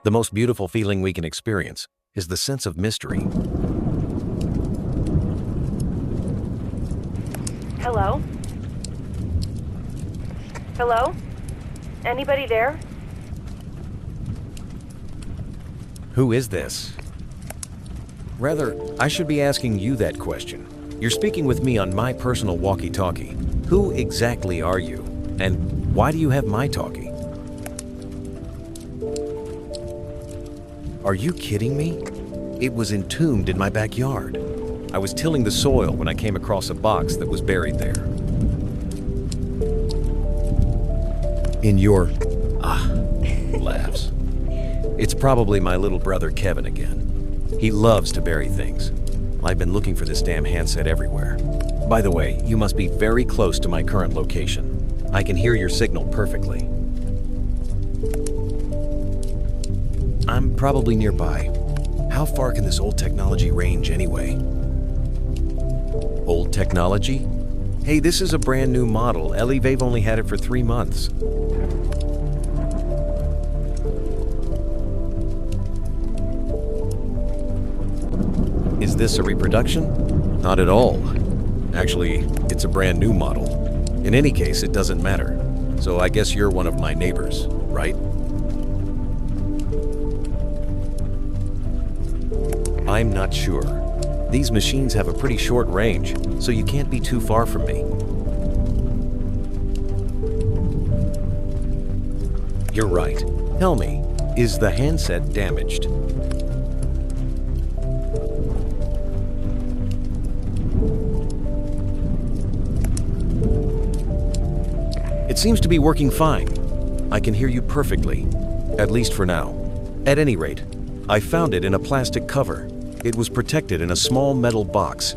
The most beautiful feeling we can experience is the sense of mystery. Hello? Hello? Anybody there? Who is this? Rather, I should be asking you that question. You're speaking with me on my personal walkie-talkie. Who exactly are you? And why do you have my talkie? Are you kidding me? It was entombed in my backyard. I was tilling the soil when I came across a box that was buried there. In your... laughs. It's probably my little brother Kevin again. He loves to bury things. I've been looking for this damn handset everywhere. By the way, you must be very close to my current location. I can hear your signal perfectly. I'm probably nearby. How far can this old technology range anyway? Old technology? Hey, this is a brand new model. Ellie, they've only had it for 3 months. Is this a reproduction? Not at all. Actually, it's a brand new model. In any case, it doesn't matter. So I guess you're one of my neighbors, right? I'm not sure. These machines have a pretty short range, so you can't be too far from me. You're right. Tell me, is the handset damaged? It seems to be working fine. I can hear you perfectly, at least for now. At any rate, I found it in a plastic cover. It was protected in a small metal box.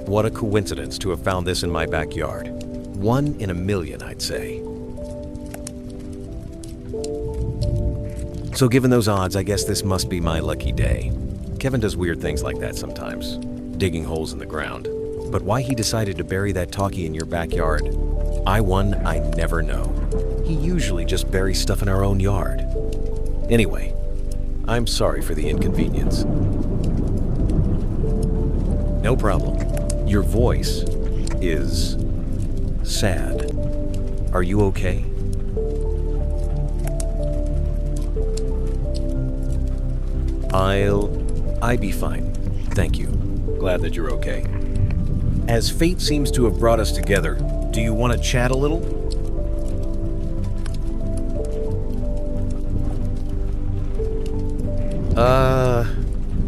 What a coincidence to have found this in my backyard. 1 in a million, I'd say. So given those odds, I guess this must be my lucky day. Kevin does weird things like that sometimes, digging holes in the ground. But why he decided to bury that talkie in your backyard, I never know. He usually just buries stuff in our own yard. Anyway, I'm sorry for the inconvenience. No problem. Your voice is sad. Are you okay? I'd be fine. Thank you. Glad that you're okay. As fate seems to have brought us together, do you want to chat a little?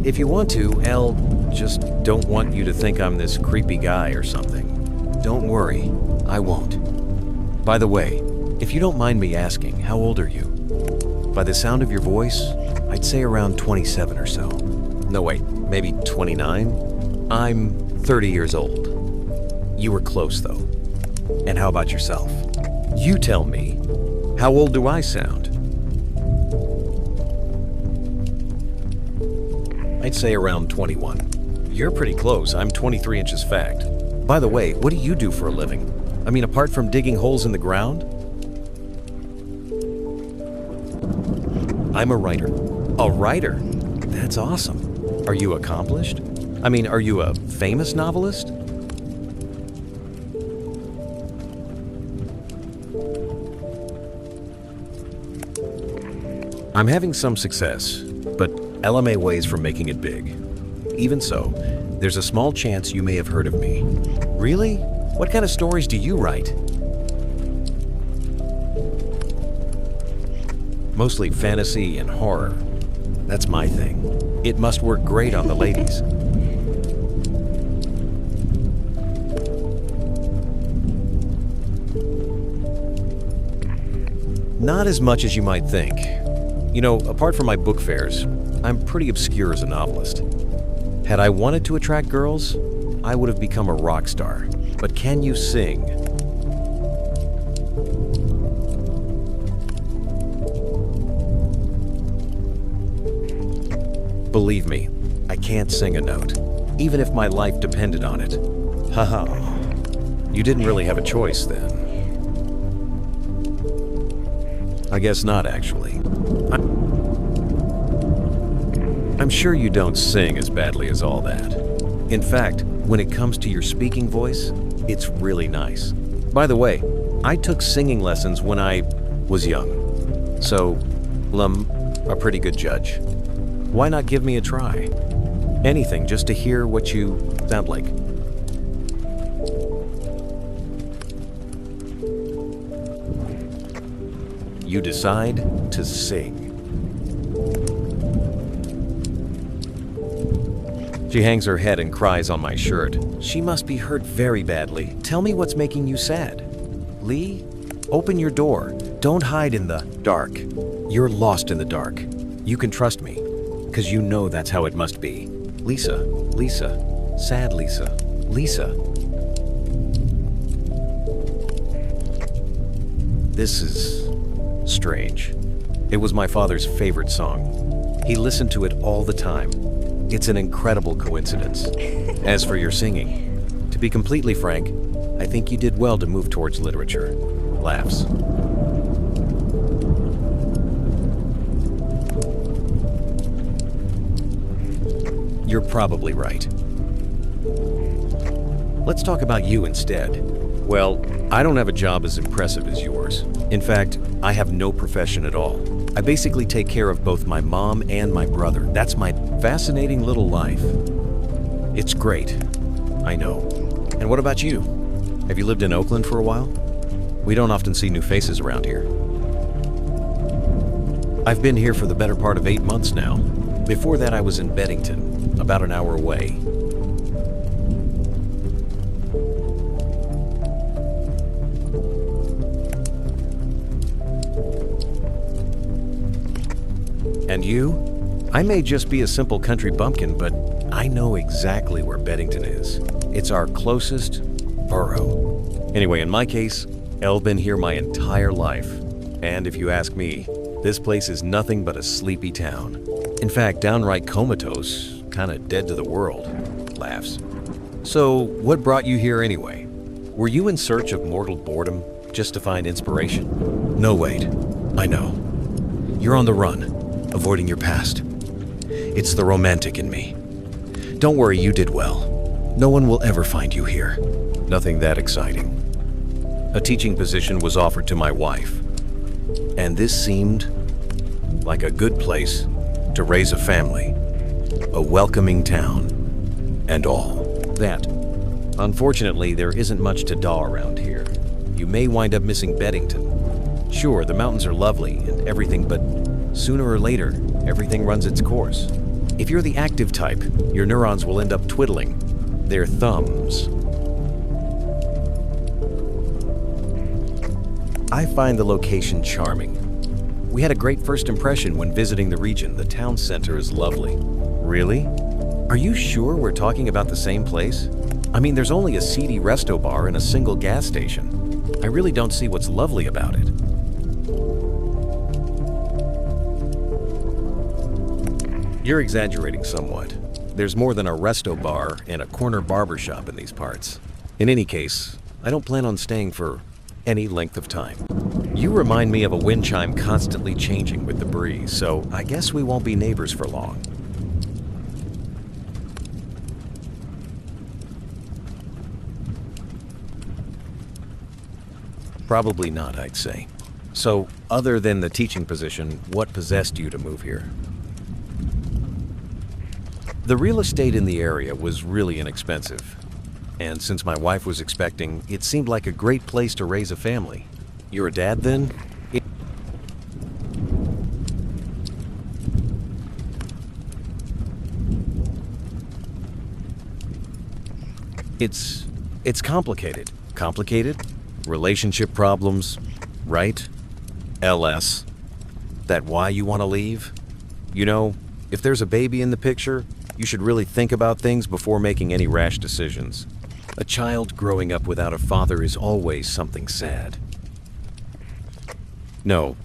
If you want to, Elle, just don't want you to think I'm this creepy guy or something. Don't worry, I won't. By the way, if you don't mind me asking, how old are you? By the sound of your voice, I'd say around 27 or so. No, wait, maybe 29? I'm 30 years old. You were close, though. And how about yourself? You tell me, how old do I sound? I'd say around 21. You're pretty close. I'm 23 inches fact. By the way, what do you do for a living? I mean, apart from digging holes in the ground? I'm a writer. A writer? That's awesome. Are you accomplished? I mean, are you a famous novelist? I'm having some success, but LMA ways from making it big. Even so, there's a small chance you may have heard of me. Really? What kind of stories do you write? Mostly fantasy and horror. That's my thing. It must work great on the ladies. Not as much as you might think. You know, apart from my book fairs, I'm pretty obscure as a novelist. Had I wanted to attract girls, I would have become a rock star. But can you sing? Believe me, I can't sing a note, even if my life depended on it. Haha. You didn't really have a choice then. I guess not, actually. I'm sure you don't sing as badly as all that. In fact, when it comes to your speaking voice, it's really nice. By the way, I took singing lessons when I was young, so I'm a pretty good judge. Why not give me a try? Anything just to hear what you sound like. You decide to sing. She hangs her head and cries on my shirt. She must be hurt very badly. Tell me what's making you sad. Lee, open your door. Don't hide in the dark. You're lost in the dark. You can trust me, because you know that's how it must be. Lisa, Lisa, sad Lisa, Lisa. This is strange. It was my father's favorite song. He listened to it all the time. It's an incredible coincidence. As for your singing, to be completely frank, I think you did well to move towards literature. Laughs. You're probably right. Let's talk about you instead. Well, I don't have a job as impressive as yours. In fact, I have no profession at all. I basically take care of both my mom and my brother. That's my fascinating little life. It's great. I know. And what about you? Have you lived in Oakland for a while? We don't often see new faces around here. I've been here for the better part of 8 months now. Before that, I was in Beddington, about an hour away. And you? I may just be a simple country bumpkin, but I know exactly where Beddington is. It's our closest borough. Anyway, in my case, I've been here my entire life. And if you ask me, this place is nothing but a sleepy town. In fact, downright comatose, kinda dead to the world. Laughs. So, what brought you here anyway? Were you in search of mortal boredom, just to find inspiration? No, wait. I know. You're on the run, avoiding your past. It's the romantic in me. Don't worry, you did well. No one will ever find you here. Nothing that exciting. A teaching position was offered to my wife, and this seemed like a good place to raise a family, a welcoming town, and all that. Unfortunately, there isn't much to do around here. You may wind up missing Beddington. Sure, the mountains are lovely and everything, but sooner or later, everything runs its course. If you're the active type, your neurons will end up twiddling their thumbs. I find the location charming. We had a great first impression when visiting the region. The town center is lovely. Really? Are you sure we're talking about the same place? I mean, there's only a seedy resto bar and a single gas station. I really don't see what's lovely about it. You're exaggerating somewhat. There's more than a resto bar and a corner barber shop in these parts. In any case, I don't plan on staying for any length of time. You remind me of a wind chime constantly changing with the breeze, so I guess we won't be neighbors for long. Probably not, I'd say. So, other than the teaching position, what possessed you to move here? The real estate in the area was really inexpensive. And since my wife was expecting, it seemed like a great place to raise a family. You're a dad then? It's complicated. Complicated? Relationship problems, right? LS. That why you want to leave? You know, if there's a baby in the picture, you should really think about things before making any rash decisions. A child growing up without a father is always something sad. No,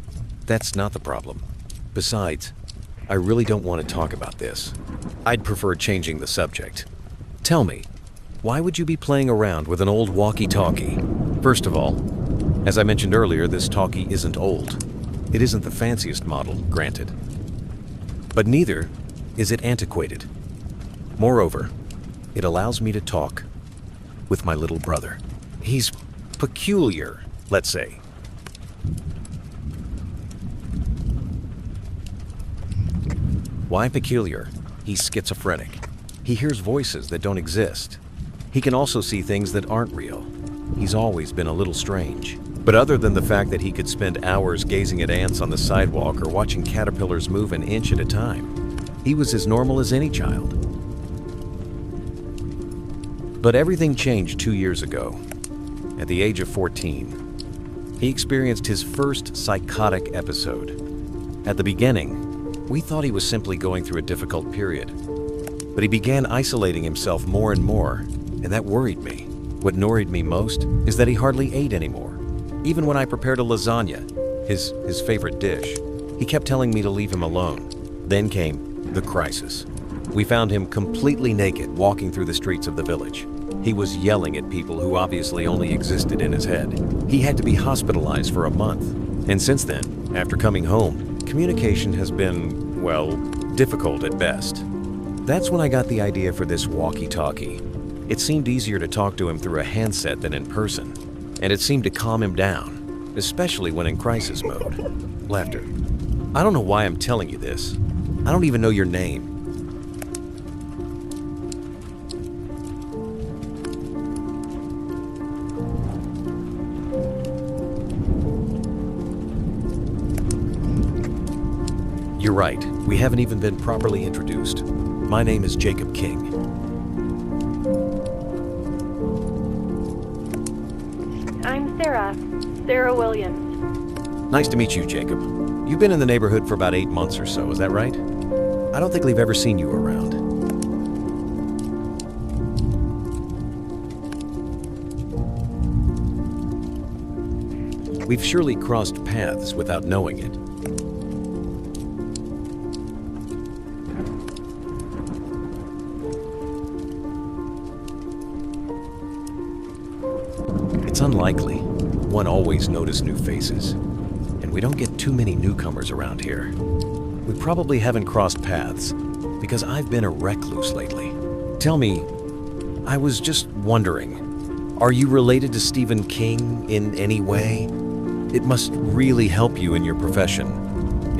that's not the problem. Besides, I really don't want to talk about this. I'd prefer changing the subject. Tell me, why would you be playing around with an old walkie-talkie? First of all, as I mentioned earlier, this talkie isn't old. It isn't the fanciest model, granted. But neither is it antiquated. Moreover, it allows me to talk with my little brother. He's peculiar, let's say. Why peculiar? He's schizophrenic. He hears voices that don't exist. He can also see things that aren't real. He's always been a little strange. But other than the fact that he could spend hours gazing at ants on the sidewalk or watching caterpillars move an inch at a time, he was as normal as any child. But everything changed 2 years ago. At the age of 14, he experienced his first psychotic episode. At the beginning, we thought he was simply going through a difficult period. But he began isolating himself more and more, and that worried me. What worried me most is that he hardly ate anymore. Even when I prepared a lasagna, his favorite dish, he kept telling me to leave him alone. Then came the crisis. We found him completely naked walking through the streets of the village. He was yelling at people who obviously only existed in his head. He had to be hospitalized for a month. And since then, after coming home, communication has been, well, difficult at best. That's when I got the idea for this walkie-talkie. It seemed easier to talk to him through a handset than in person, and it seemed to calm him down, especially when in crisis mode. Laughter. I don't know why I'm telling you this. I don't even know your name. You're right. We haven't even been properly introduced. My name is Jacob King. I'm Sarah Williams. Nice to meet you, Jacob. You've been in the neighborhood for about 8 months or so, is that right? I don't think we've ever seen you around. We've surely crossed paths without knowing it. It's unlikely. One always notices new faces, and we don't get too many newcomers around here. We probably haven't crossed paths because I've been a recluse lately. Tell me, I was just wondering, are you related to Stephen King in any way? It must really help you in your profession,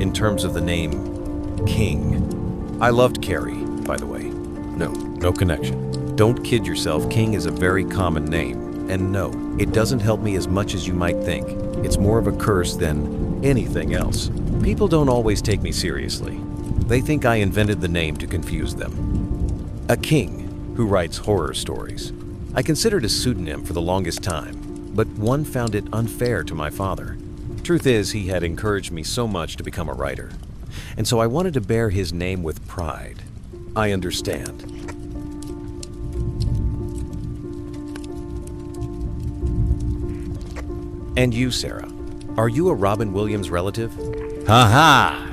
in terms of the name King. I loved Carrie, by the way. No connection. Don't kid yourself, King is a very common name. And no, it doesn't help me as much as you might think. It's more of a curse than anything else. People don't always take me seriously. They think I invented the name to confuse them. A king who writes horror stories. I considered a pseudonym for the longest time, but one found it unfair to my father. Truth is, he had encouraged me so much to become a writer, and so I wanted to bear his name with pride. I understand. And you, Sarah, are you a Robin Williams relative? Ha-ha!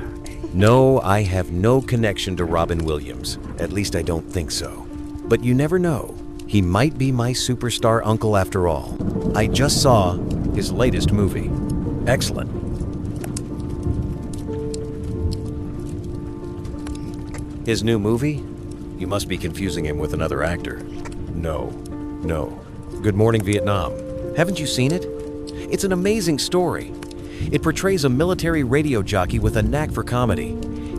No, I have no connection to Robin Williams. At least I don't think so. But you never know. He might be my superstar uncle after all. I just saw his latest movie. Excellent. His new movie? You must be confusing him with another actor. No. Good Morning Vietnam. Haven't you seen it? It's an amazing story. It portrays a military radio jockey with a knack for comedy.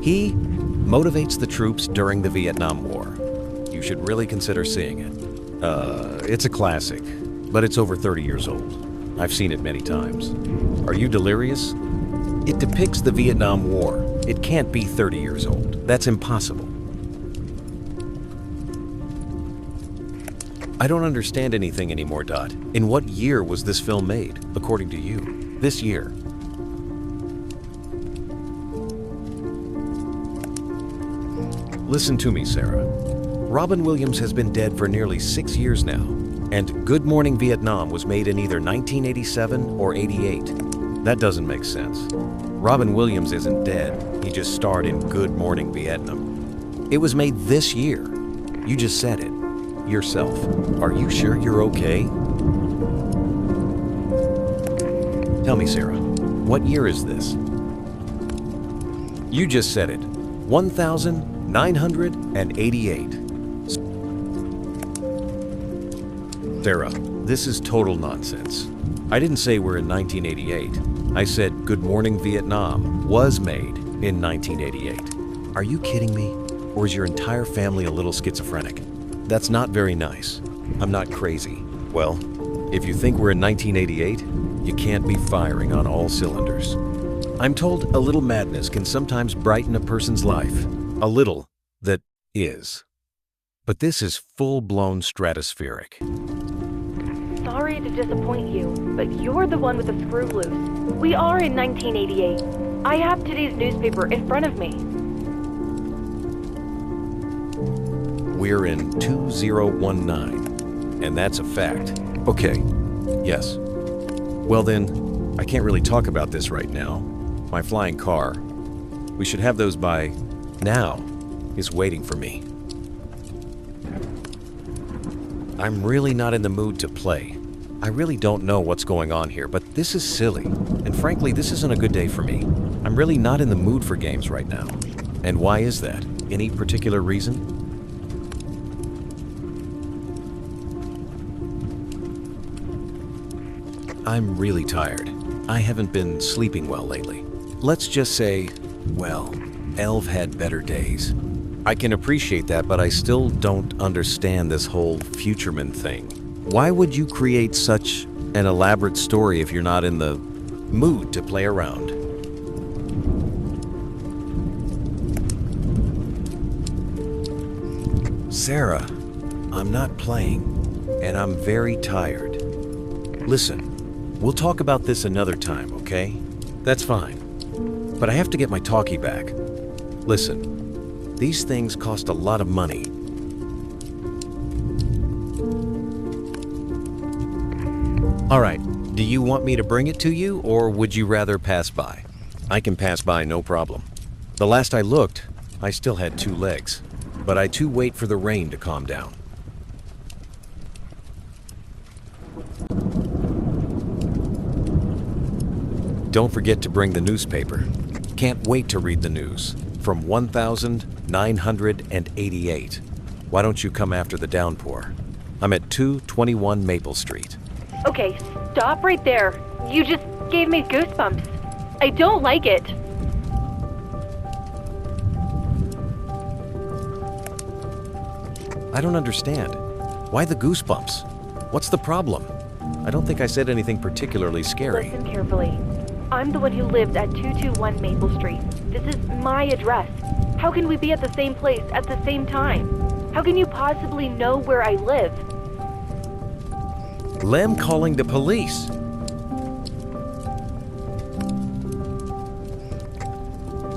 He motivates the troops during the Vietnam War. You should really consider seeing it. It's a classic, but it's over 30 years old. I've seen it many times. Are you delirious? It depicts the Vietnam War. It can't be 30 years old. That's impossible. I don't understand anything anymore, Dot. In what year was this film made, according to you? This year. Listen to me, Sarah. Robin Williams has been dead for nearly 6 years now, and Good Morning Vietnam was made in either 1987 or 88. That doesn't make sense. Robin Williams isn't dead. He just starred in Good Morning Vietnam. It was made this year. You just said it. Yourself. Are you sure you're okay? Tell me, Sarah, what year is this? You just said it. 1,988. Sarah, this is total nonsense. I didn't say we're in 1988. I said Good Morning Vietnam was made in 1988. Are you kidding me? Or is your entire family a little schizophrenic? That's not very nice. I'm not crazy. Well, if you think we're in 1988, you can't be firing on all cylinders. I'm told a little madness can sometimes brighten a person's life. A little that is. But this is full-blown stratospheric. Sorry to disappoint you, but you're the one with the screw loose. We are in 1988. I have today's newspaper in front of me. We're in 2019, and that's a fact. Okay, yes. Well then, I can't really talk about this right now. My flying car. We should have those by now is waiting for me. I'm really not in the mood to play. I really don't know what's going on here, but this is silly. And frankly, this isn't a good day for me. I'm really not in the mood for games right now. And why is that? Any particular reason? I'm really tired. I haven't been sleeping well lately. Let's just say, well, Elv had better days. I can appreciate that, but I still don't understand this whole Futureman thing. Why would you create such an elaborate story if you're not in the mood to play around? Sarah, I'm not playing, and I'm very tired. Listen, we'll talk about this another time, okay? That's fine. But I have to get my talkie back. Listen, these things cost a lot of money. All right, do you want me to bring it to you, or would you rather pass by? I can pass by, no problem. The last I looked, I still had 2 legs, but I too wait for the rain to calm down. Don't forget to bring the newspaper. Can't wait to read the news. From 1,988. Why don't you come after the downpour? I'm at 221 Maple Street. Okay, stop right there. You just gave me goosebumps. I don't like it. I don't understand. Why the goosebumps? What's the problem? I don't think I said anything particularly scary. Listen carefully. I'm the one who lived at 221 Maple Street. This is my address. How can we be at the same place at the same time? How can you possibly know where I live? Lem calling the police.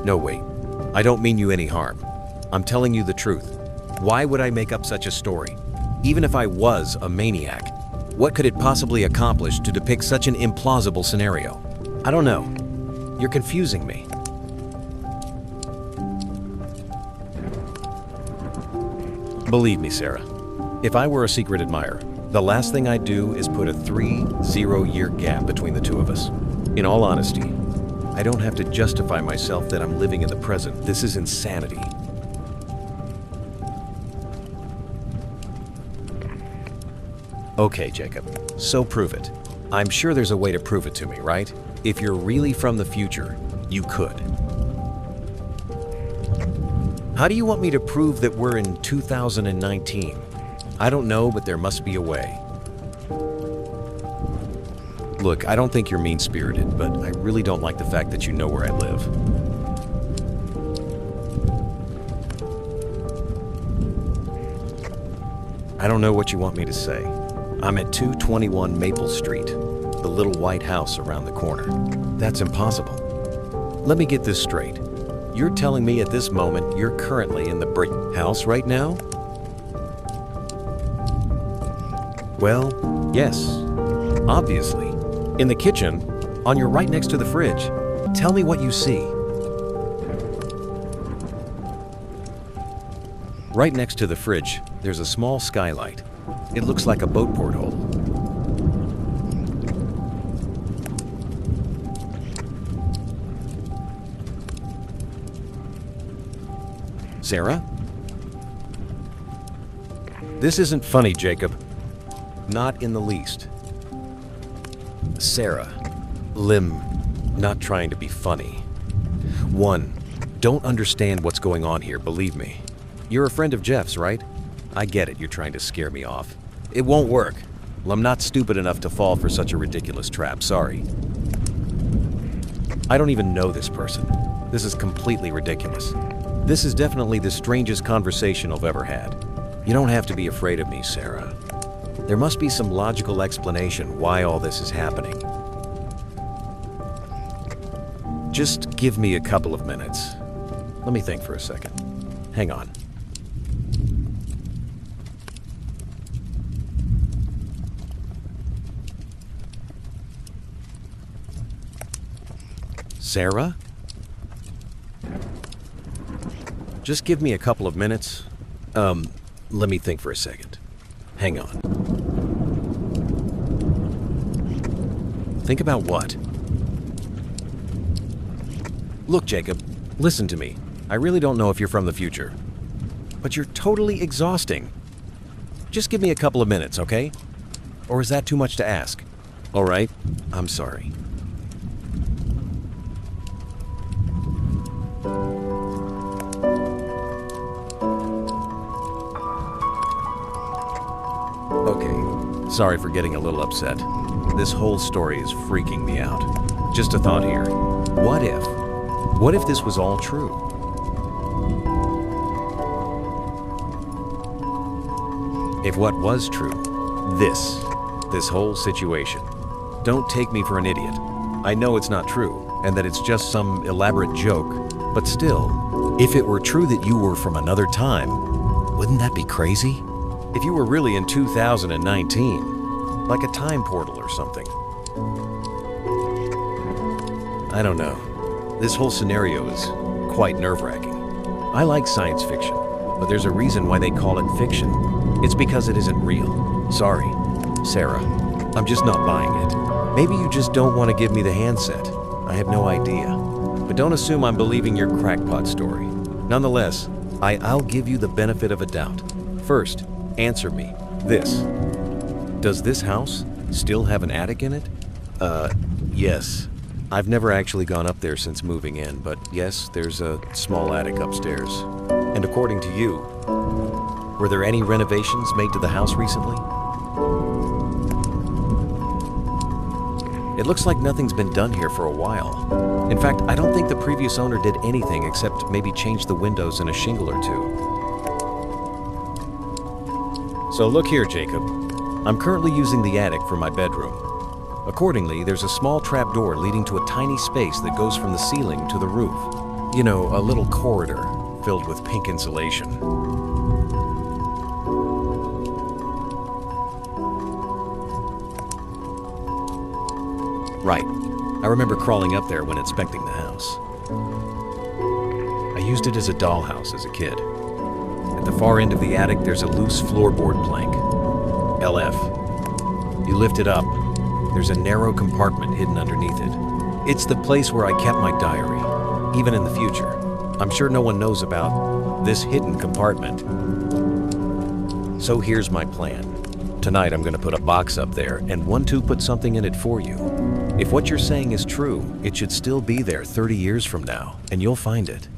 No, wait. I don't mean you any harm. I'm telling you the truth. Why would I make up such a story? Even if I was a maniac, what could it possibly accomplish to depict such an implausible scenario? I don't know. You're confusing me. Believe me, Sarah, if I were a secret admirer, the last thing I'd do is put a 30-year gap between the two of us. In all honesty, I don't have to justify myself that I'm living in the present. This is insanity. Okay, Jacob, so prove it. I'm sure there's a way to prove it to me, right? If you're really from the future, you could. How do you want me to prove that we're in 2019? I don't know, but there must be a way. Look, I don't think you're mean-spirited, but I really don't like the fact that you know where I live. I don't know what you want me to say. I'm at 221 Maple Street, the little white house around the corner. That's impossible. Let me get this straight. You're telling me at this moment you're currently in the brick house right now? Well, yes, obviously. In the kitchen, on your right next to the fridge. Tell me what you see. Right next to the fridge, there's a small skylight. It looks like a boat porthole. Sarah? This isn't funny, Jacob. Not in the least. Sarah. Lim, not trying to be funny. One, don't understand what's going on here, believe me. You're a friend of Jeff's, right? I get it, you're trying to scare me off. It won't work. Well, I'm not stupid enough to fall for such a ridiculous trap, sorry. I don't even know this person. This is completely ridiculous. This is definitely the strangest conversation I've ever had. You don't have to be afraid of me, Sarah. There must be some logical explanation why all this is happening. Just give me a couple of minutes. Let me think for a second. Hang on. Sarah? Just give me a couple of minutes. Let me think for a second. Hang on. Think about what? Look, Jacob, listen to me. I really don't know if you're from the future, but you're totally exhausting. Just give me a couple of minutes, okay? Or is that too much to ask? All right, I'm sorry. Okay, sorry for getting a little upset. This whole story is freaking me out. Just a thought here. What if this was all true? If what was true, this whole situation. Don't take me for an idiot. I know it's not true, and that it's just some elaborate joke, but still, if it were true that you were from another time, wouldn't that be crazy? If you were really in 2019, like a time portal or something. I don't know. This whole scenario is quite nerve-wracking. I like science fiction, but there's a reason why they call it fiction. It's because it isn't real. Sorry, Sarah. I'm just not buying it. Maybe you just don't want to give me the handset. I have no idea. But don't assume I'm believing your crackpot story. Nonetheless, I'll give you the benefit of a doubt. First, answer me. Does this house still have an attic in it? Yes. I've never actually gone up there since moving in, but yes, there's a small attic upstairs. And according to you, were there any renovations made to the house recently? It looks like nothing's been done here for a while. In fact, I don't think the previous owner did anything except maybe change the windows and a shingle or two. So look here, Jacob. I'm currently using the attic for my bedroom. Accordingly, there's a small trapdoor leading to a tiny space that goes from the ceiling to the roof. You know, a little corridor filled with pink insulation. Right. I remember crawling up there when inspecting the house. I used it as a dollhouse as a kid. At the far end of the attic, there's a loose floorboard plank. LF. You lift it up. There's a narrow compartment hidden underneath it. It's the place where I kept my diary, even in the future. I'm sure no one knows about this hidden compartment. So here's my plan. Tonight I'm going to put a box up there and 1-2 put something in it for you. If what you're saying is true, it should still be there 30 years from now, and you'll find it.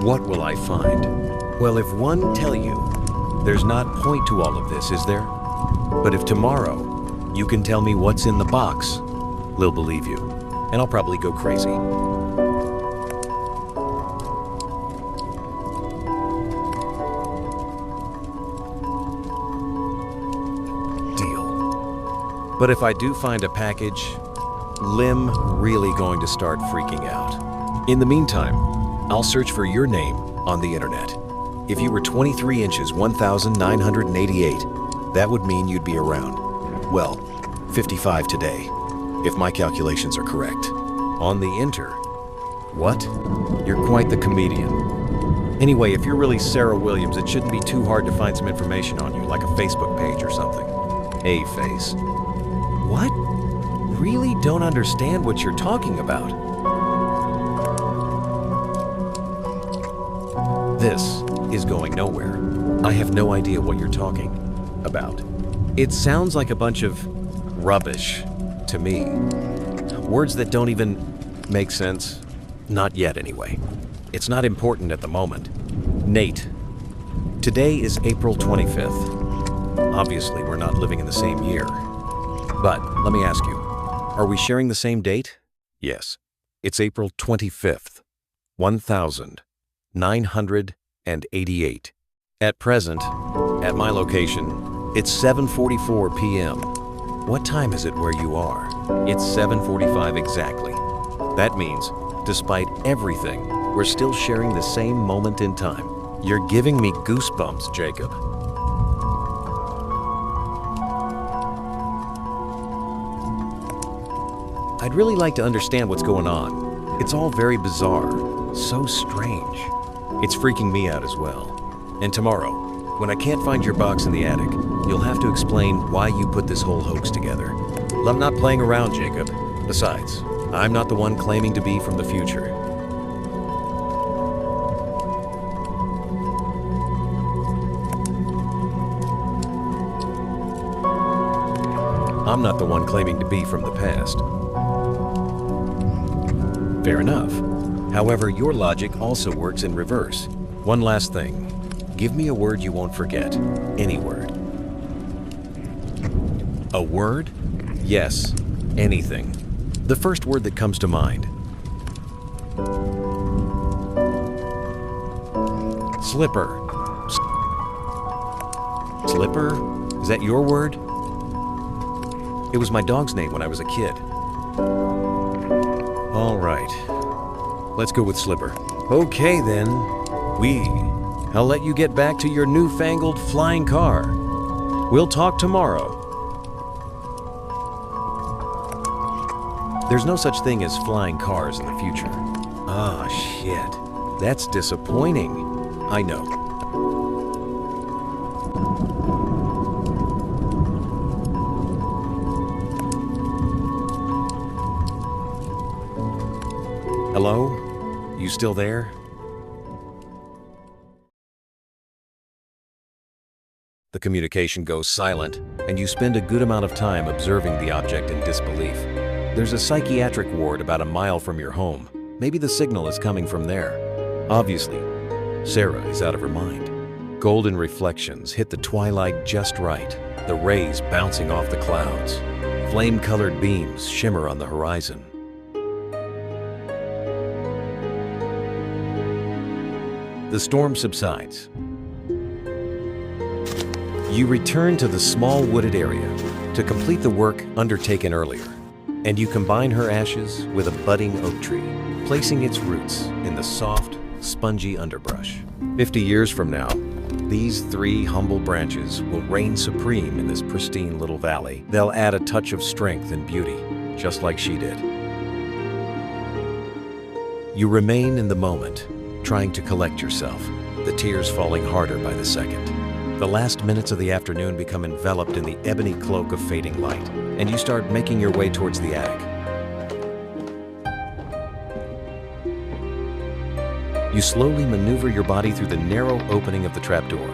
What will I find? Well, if one tell you, there's not point to all of this, is there? But if tomorrow you can tell me what's in the box, they'll believe you, and I'll probably go crazy. Deal. But if I do find a package, Lim really going to start freaking out. In the meantime, I'll search for your name on the internet. If you were 23 inches, 1,988, that would mean you'd be around, well, 55 today, if my calculations are correct. On the inter. What? You're quite the comedian. Anyway, if you're really Sarah Williams, it shouldn't be too hard to find some information on you, like a Facebook page or something. A face. What? Really don't understand what you're talking about. This is going nowhere. I have no idea what you're talking about. It sounds like a bunch of rubbish to me. Words that don't even make sense. Not yet, anyway. It's not important at the moment. Nate, today is April 25th. Obviously, we're not living in the same year. But let me ask you, are we sharing the same date? Yes. It's April 25th, 1988. At present, at my location, it's 7:44 p.m. What time is it where you are? It's 7:45 exactly. That means, despite everything, we're still sharing the same moment in time. You're giving me goosebumps, Jacob. I'd really like to understand what's going on. It's all very bizarre, so strange. It's freaking me out as well. And tomorrow, when I can't find your box in the attic, you'll have to explain why you put this whole hoax together. I'm not playing around, Jacob. Besides, I'm not the one claiming to be from the future. I'm not the one claiming to be from the past. Fair enough. However, your logic also works in reverse. One last thing. Give me a word you won't forget. Any word. A word? Yes, anything. The first word that comes to mind. Slipper. Slipper? Is that your word? It was my dog's name when I was a kid. All right. Let's go with Slipper. Okay then. I'll let you get back to your newfangled flying car. We'll talk tomorrow. There's no such thing as flying cars in the future. Ah, shit. That's disappointing. I know. Hello? You still there? The communication goes silent, and you spend a good amount of time observing the object in disbelief. There's a psychiatric ward about a mile from your home. Maybe the signal is coming from there. Obviously, Sarah is out of her mind. Golden reflections hit the twilight just right, the rays bouncing off the clouds. Flame-colored beams shimmer on the horizon. The storm subsides. You return to the small wooded area to complete the work undertaken earlier, and you combine her ashes with a budding oak tree, placing its roots in the soft, spongy underbrush. 50 years from now, these three humble branches will reign supreme in this pristine little valley. They'll add a touch of strength and beauty, just like she did. You remain in the moment, trying to collect yourself, the tears falling harder by the second. The last minutes of the afternoon become enveloped in the ebony cloak of fading light, and you start making your way towards the attic. You slowly maneuver your body through the narrow opening of the trapdoor.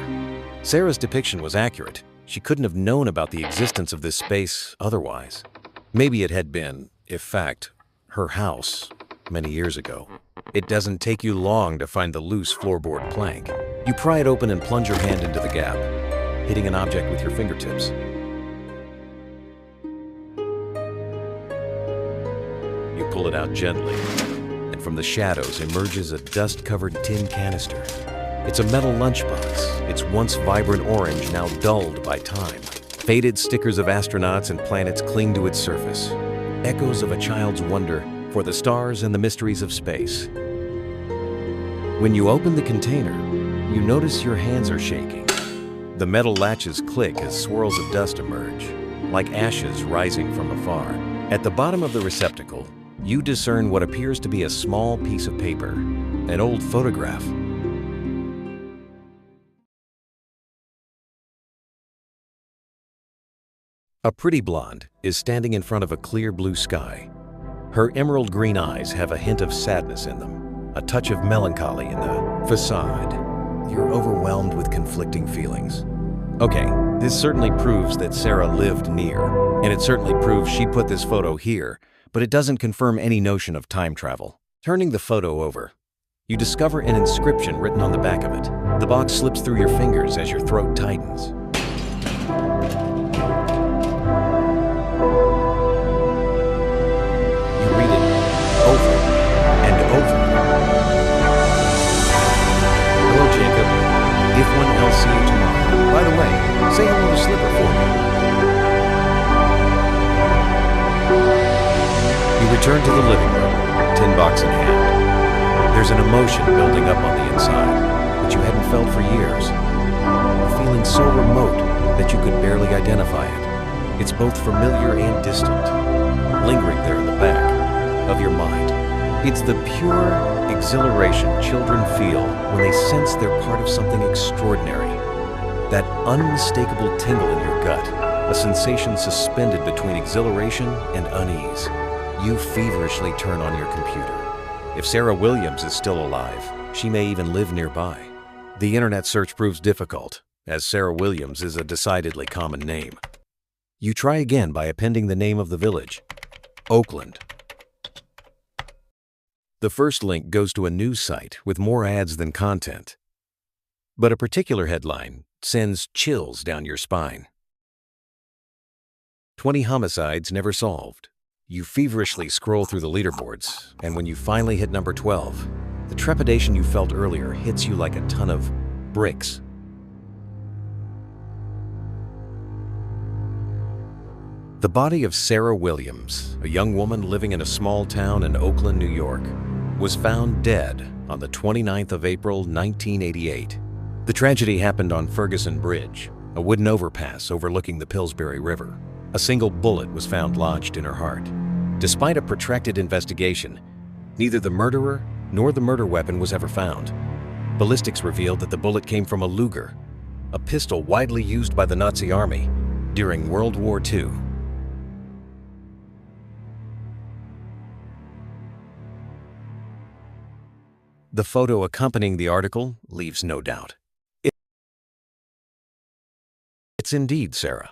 Sarah's depiction was accurate. She couldn't have known about the existence of this space otherwise. Maybe it had been, in fact, her house many years ago. It doesn't take you long to find the loose floorboard plank. You pry it open and plunge your hand into the gap, hitting an object with your fingertips. You pull it out gently, and from the shadows emerges a dust-covered tin canister. It's a metal lunchbox, its once vibrant orange now dulled by time. Faded stickers of astronauts and planets cling to its surface, echoes of a child's wonder for the stars and the mysteries of space. When you open the container, you notice your hands are shaking. The metal latches click as swirls of dust emerge, like ashes rising from afar. At the bottom of the receptacle, you discern what appears to be a small piece of paper, an old photograph. A pretty blonde is standing in front of a clear blue sky. Her emerald green eyes have a hint of sadness in them, a touch of melancholy in the facade. you're overwhelmed with conflicting feelings. Okay, this certainly proves that Sarah lived near, and it certainly proves she put this photo here, but it doesn't confirm any notion of time travel. Turning the photo over, you discover an inscription written on the back of it. The box slips through your fingers as your throat tightens. You read it over and over. Hello, Jacob. If one else see you tomorrow. By the way, say hello to Slipper for me. You return to the living room, tin box in hand. There's an emotion building up on the inside that you hadn't felt for years. A feeling so remote that you could barely identify it. It's both familiar and distant, lingering there in the back of your mind. It's the pure exhilaration children feel when they sense they're part of something extraordinary. That unmistakable tingle in your gut, a sensation suspended between exhilaration and unease. You feverishly turn on your computer. If Sarah Williams is still alive, she may even live nearby. The internet search proves difficult, as Sarah Williams is a decidedly common name. You try again by appending the name of the village, Oakland. The first link goes to a news site with more ads than content. But a particular headline sends chills down your spine. 20 homicides never solved. You feverishly scroll through the leaderboards, and when you finally hit number 12, the trepidation you felt earlier hits you like a ton of bricks. The body of Sarah Williams, a young woman living in a small town in Oakland, New York, was found dead on the 29th of April, 1988. The tragedy happened on Ferguson Bridge, a wooden overpass overlooking the Pillsbury River. A single bullet was found lodged in her heart. Despite a protracted investigation, neither the murderer nor the murder weapon was ever found. Ballistics revealed that the bullet came from a Luger, a pistol widely used by the Nazi Army during World War II. The photo accompanying the article leaves no doubt. It's indeed Sarah.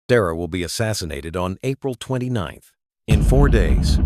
Sarah will be assassinated on April 29th. In 4 days,